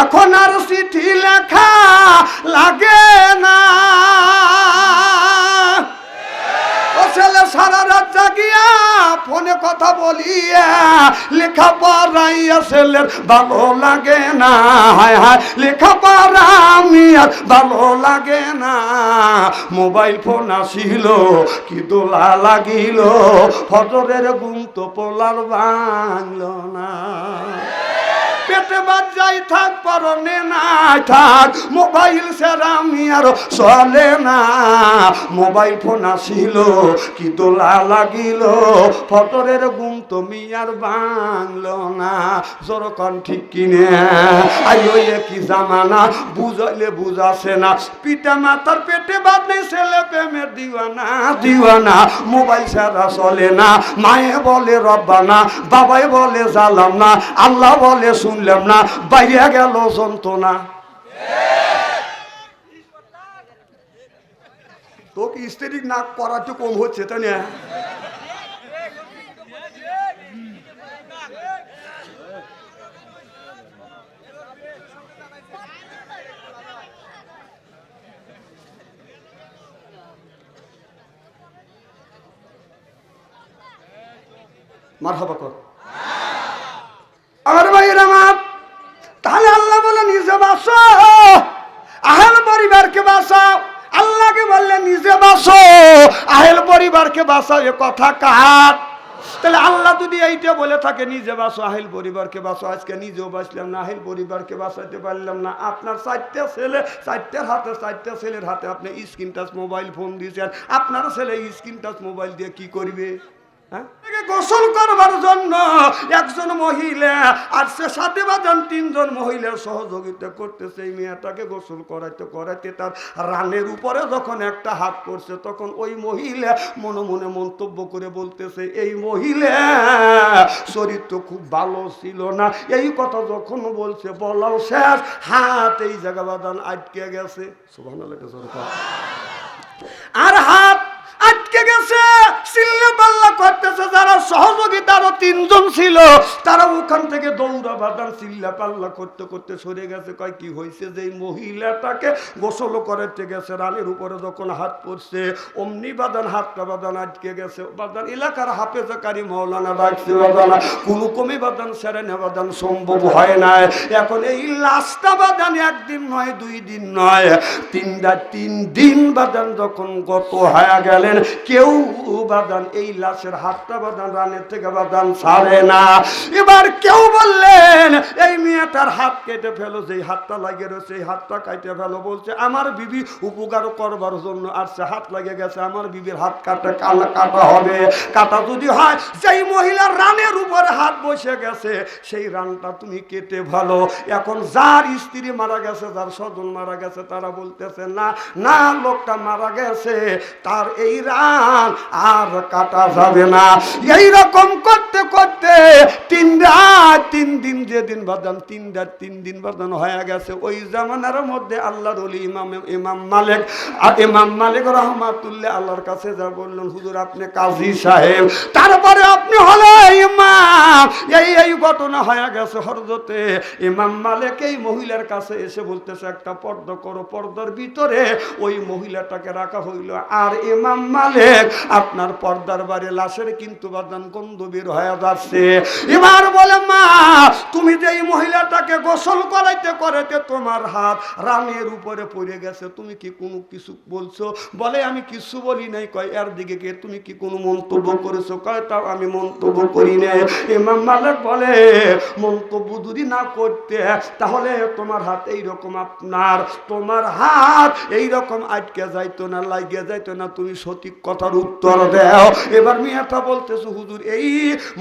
এখন আর চিঠি লেখা লাগে না। ও ছেলে সারা রাত জাগিয়া ফোনে কথা বলিয়া লেখা পড়াইয়া ছেলের ভালো লাগে না। হায় হায় লেখা পড়া আমি আর ভালো লাগে না। মোবাইল ফোন আসিল কি দোলা লাগিল, ফজরের ঘুম তো পোলার ভাঙল না। পেটে বাদ যাই থাক পরনে নাই থাক, মোবাইল ছাড়া আমি আর চলে না। মোবাইল ফোন আসিল কি দোলা লাগিল, ফজরের ঘুম তুমি আর ভাঙল না। জোরকন ঠিক কিনে আইও কি জামানা, বুঝাইলে বুঝাছে না। পিতা মাতার পেটে বাদ নেই, ছেলে প্রেমের দিওয়ানা দিওয়ানা। মোবাইল ছাড়া চলে না। মায়ে বলে রব্বানা, বাবাই বলে জালাম না, আল্লাহ বলে শুনলাম না, বাইরে গেল যন্ত্রণা। তো কি স্ত্রী না করাতে কম হচ্ছে তাই না? মারহাবা কর আমার ভাইয়ের আমার। তাহলে আল্লাহ বলে নিজে বাঁচো, আহল পরিবারকে বাঁচাও। আল্লাহকে বললে নিজে বাঁচো, আহল পরিবারকে বাঁচাও, এ কথা কার? তাহলে আল্লাহ যদি এইটা বলে থাকে নিজে বাঁচো, আহল পরিবারকে বাঁচো, আজকে নিজেও বাঁচলাম না, আহল পরিবারকে বাঁচাইতে পারলাম না। আপনার চারটা ছেলে, চারটা ছেলের হাতে আপনি স্ক্রিন টাচ মোবাইল ফোন দিয়েছেন। আপনার ছেলে স্ক্রিন টাচ মোবাইল দিয়ে কি করবে? গোসল করবার জন্য একজন মহিলা আর সে সাথে বাজান তিনজন মহিলার সহযোগিতা করতেছে। এই মেয়েটাকে গোসল করাইতে করাইতে তার রানের উপরে যখন একটা হাত পড়ছে, তখন ওই মহিলা মনে মনে মন্তব্য করে বলতেছে, এই মহিলা চরিত্র খুব ভালো ছিল না। এই কথা যখন বলছে, বলাও শেষ, হাত এই জায়গা বাদান আটকে গেছে। সুবহানাল্লাহ। আর হাত আটকে গেছে, চিল্লা পাল্লা করতেছে। যারা সহযোগিতা আরো তিনজন ছিল, তারা ওখান থেকে দৌড়া বাদান চিল্লা পাল্লা করতে করতে সরে গেছে। কয় কি হয়েছে? যে মহিলাটাকে গোসল করাতে গেছে, রানের উপরে যখন হাত পড়ছে, অমনি বাদান হাতটা বাদান আটকে গেছে। বাদান এলাকার হাফেজাকারী মৌলানা ডাকছে, বাদানা কোনো কমে বাদান সেরে না, বাদান সম্ভব হয় না। এখন এই লাশটা বাদান একদিন নয়, 2 দিন নয়, 3 দিন বাদান যখন গত হয়ে গেলেন, কেউ বাদান এই লাশের হাতটা বাদান রানের থেকে বাদান ছাড়ে না। এবার কেউ বললেন এই মেয়েটার হাত কেটে ফেলো, যে হাতটা লাগিয়ে রয়েছে এই হাতটা কেটে ফেলো। বলছে আমার বিবি উপকার করবার জন্য আসছে, হাত লাগে গেছে, আমার বিবির হাত কাটা হবে। কাটা যদি হয়, যেই মহিলার রানের উপরে হাত বসে গেছে, সেই রানটা তুমি কেটে ফেলো। এখন যার স্ত্রী মারা গেছে, যার স্বজন মারা গেছে, তারা বলতেছে না না, লোকটা মারা গেছে, তার এই রান আর কাটা যাবে না। এইরকম করতে করতে 3 রাত 3 দিন, যেদিন বাদান 3 রাত 3 দিন বাদান হয়ে গেছে। ওই জামানার মধ্যে আল্লাহর ওলি ইমাম মালিক রহমাতুল্লাহ আল্লাহর কাছে যা বললেন, হুজুর আপনি কাজী সাহেব, তারপরে আপনি হলো ইমাম। এই ঘটনা হয়ে গেছে। হযরতে ইমাম মালিক এই মহিলার কাছে এসে বলতেছে, একটা পর্দা করো। পর্দার ভিতরে ওই মহিলাটাকে রাখা হইল। আর ইমাম মালিক আপনার পর্দার বাড়ি লাশের কিন্তু বাদান গন্ধ বের হয়ে যাচ্ছে। এবার বলে, মা তুমি যে এই মহিলাটাকে গোসল করাইতে করাইতে তোমার হাত রানের উপরে পড়ে গেছে, তুমি কি কোনো কিছু বলছো? বলে আমি কিছু বলি নাই। কয় এর দিকে কে তুমি কি কোনো মন্তব্য করেছো? কয় তাও আমি মন্তব্য করি নাই। ইমাম মালিক বলে, মন্তব্য যদি না করতে তাহলে তোমার হাত এইরকম, তোমার হাত এইরকম আটকে যাইতো না, লাগিয়ে যাইতো না, তুমি সঠিক কথার উত্তর দাও। এবার মেয়েটা বলতেছে, হুজুর এই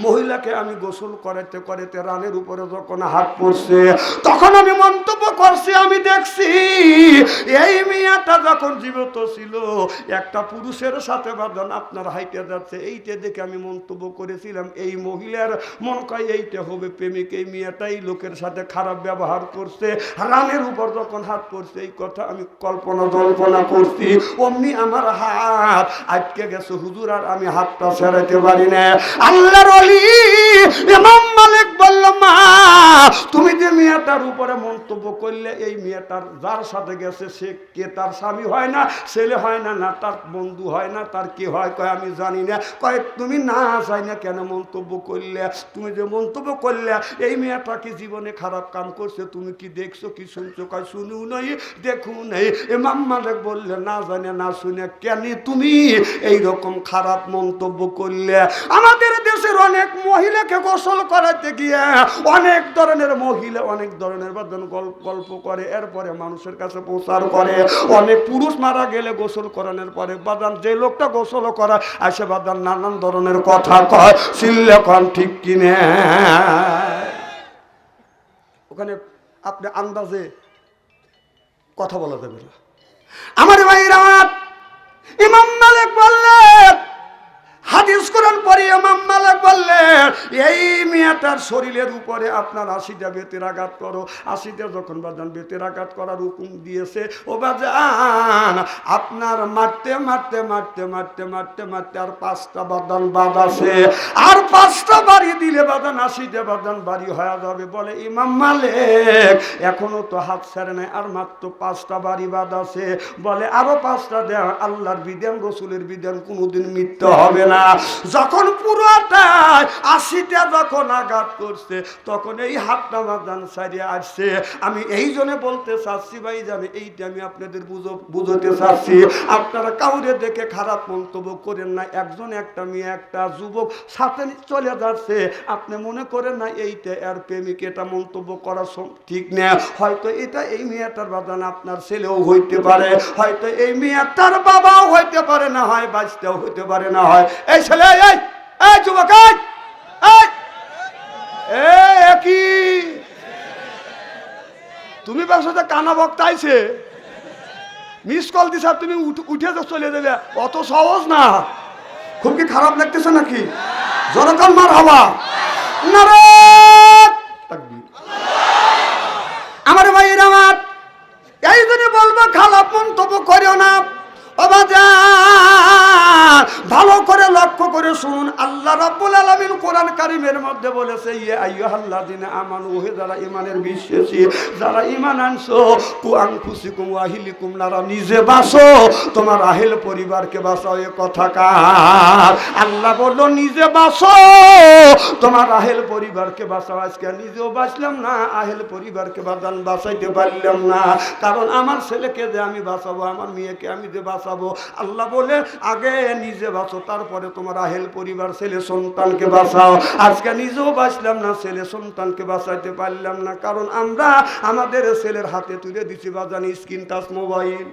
মহিলাকে আমি গোসল করাইতে করাইতে রানের উপরে যখন হাত পড়ছে, তখন আমি মন্তব্য করছি, আমি দেখছি এই মেয়েটা যখন জীবিত ছিল একটা পুরুষের সাথে বাঁধন আপনার হাইটে যাচ্ছে, এইটা দেখে আমি মন্তব্য করেছিলাম এই মহিলার মন কয় এইটা হবে প্রেমিক। এই মেয়েটাই লোকের সাথে খারাপ ব্যবহার করছে, রানের উপর যখন হাত পড়ছে, এই কথা আমি জল্পনা করছি। অমনি আমার হাত আটকে গেছে হুজুর, আর আমি হাতটা ছেড়াইতে পারি না। আল্লাহর ওলি ইমাম মালিক বলল, মা তুমি যে মেয়েটা মেয়েটার উপরে মন্তব্য করলে এই মেয়েটার যার সাথে গেছে সে কে তার স্বামী হয় না, ছেলে হয় না, না তার বন্ধু হয় না, তার কে হয় কয় আমি জানি না। কয় তুমি না চাই না কেন মন্তব্য করলে? তুমি যে মন্তব্য করলে এই মেয়েটা কি জীবনে খারাপ কাম করছে তুমি কি দেখছো কি শুনছো? কয় শুনু নাই দেখু নাই। ইমাম মালিক বললে না জানে না শুনে কেন তুমি এইরকম খারাপ মন্তব্য করলে? আমাদের দেশের অনেক মহিলাকে গোসল করাতে গিয়ে অনেক ধরনের মহিলা অনেক ধরনের বাদন গল্প করে, এরপরে মানুষের কাছে প্রচার করে। অনেক পুরুষ মারা গেলে গোসল করানোর পরে বাদান যে লোকটা গোসল করা আসে বাদান নানান ধরনের কথা কয়, সিল্লে কন ঠিক কিনে। ওখানে আপনি আন্দাজে কথা বলা যাবে না। আমার ভাইরা, ইমাম মালিক বললেন, হাদিস কোরআন পড়ে ইমাম মালিক বললেন এই মেয়েটার শরীরের উপরে আপনার 80টা বেতের আঘাত করো। 80টা যখন বাজান বেতের আঘাত করার হুকুম দিয়েছে, ও বাজান আপনার মারতে মারতে মারতে মারতে মারতে মারতে আর 5টা বাদান বাদ আছে, আর 5টা বাড়ি দিলে বাদান 80টা বাদান বাড়ি হয়ে যাবে। বলে ইমাম মালিক এখনো তো হাত ছেড়ে নাই, আর মাত্র 5টা বাড়ি বাদ আছে। বলে আরো 5টা দেন, আল্লাহর বিধান রসুলের বিধান কোনোদিন মিথ্যা হবে না। যখন পুরোটাই 80টা যখন আঘাত করছে তখন এই হাতটা বাদান সারিয়ে আসছে। আমি এই জন্য বলতে চাচ্ছি ভাই জানি এইটা আমি আপনাদের বুঝতে চাচ্ছি, আপনারা কাউরে দেখে খারাপ মন্তব্য করেন না। একজন একটা মেয়ে একটা যুবক সাথে চলে যাচ্ছে, আপনি মনে করেন না এইটা এর প্রেমিক, এটা মন্তব্য করা ঠিক না। হয়তো এটা এই মেয়েটার বাদান আপনার ছেলেও হইতে পারে, হয়তো এই মেয়েটার বাবাও হইতে পারে, না হয় বাচ্চাও হইতে পারে, না হয় এই ছেলে এই যুবক কি তুমি ব্যবসাতে কানা বক্তা আইছে মিস কল দিছ আর তুমি উঠে চলে যাবে, অত সহজ না। খুব কি খারাপ লাগতেছে নাকি? জনগণ মার হওয়া আমার ভাইয়ের আমার এই জন্য বলবো খারাপ মন্তব্য করিও না। ভালো করে লক্ষ্য করে শুনুন, আল্লাহ রাব্বুল আলামিন কোরআন কারীমের মধ্যে বলেছে ইয়া আইয়ুহাল্লাযিনা আমানু, হে যারা ঈমানের বিশ্বাসী, যারা ঈমান আনছো, কু আনফুসিকুম ওয়া আহলিকুম নারা, নিজে বাঁচো তোমার আহল পরিবারকে বাঁচাও। এ কথা কার? আল্লাহ বলল নিজে বাঁচো তোমার আহল পরিবারকে বাঁচাও। আজকে নিজেও বাঁচলাম না, আহল পরিবারকে বাঁচাইতে পারলাম না, কারণ আমার ছেলেকে যে আমি বাঁচাবো, আমার মেয়েকে আমি যে বাঁচাবো, আল্লাহ বলে আগে নিজে বাঁচো তারপরে তোমার আহেল পরিবার ছেলে সন্তানকে বাঁচাও। আজকে নিজেও বাঁচলাম না, ছেলে সন্তানকে বাঁচাইতে পারলাম না, কারণ আমরা আমাদের ছেলের হাতে তুলে দিচ্ছি বাজানি স্ক্রিন টাচ মোবাইল।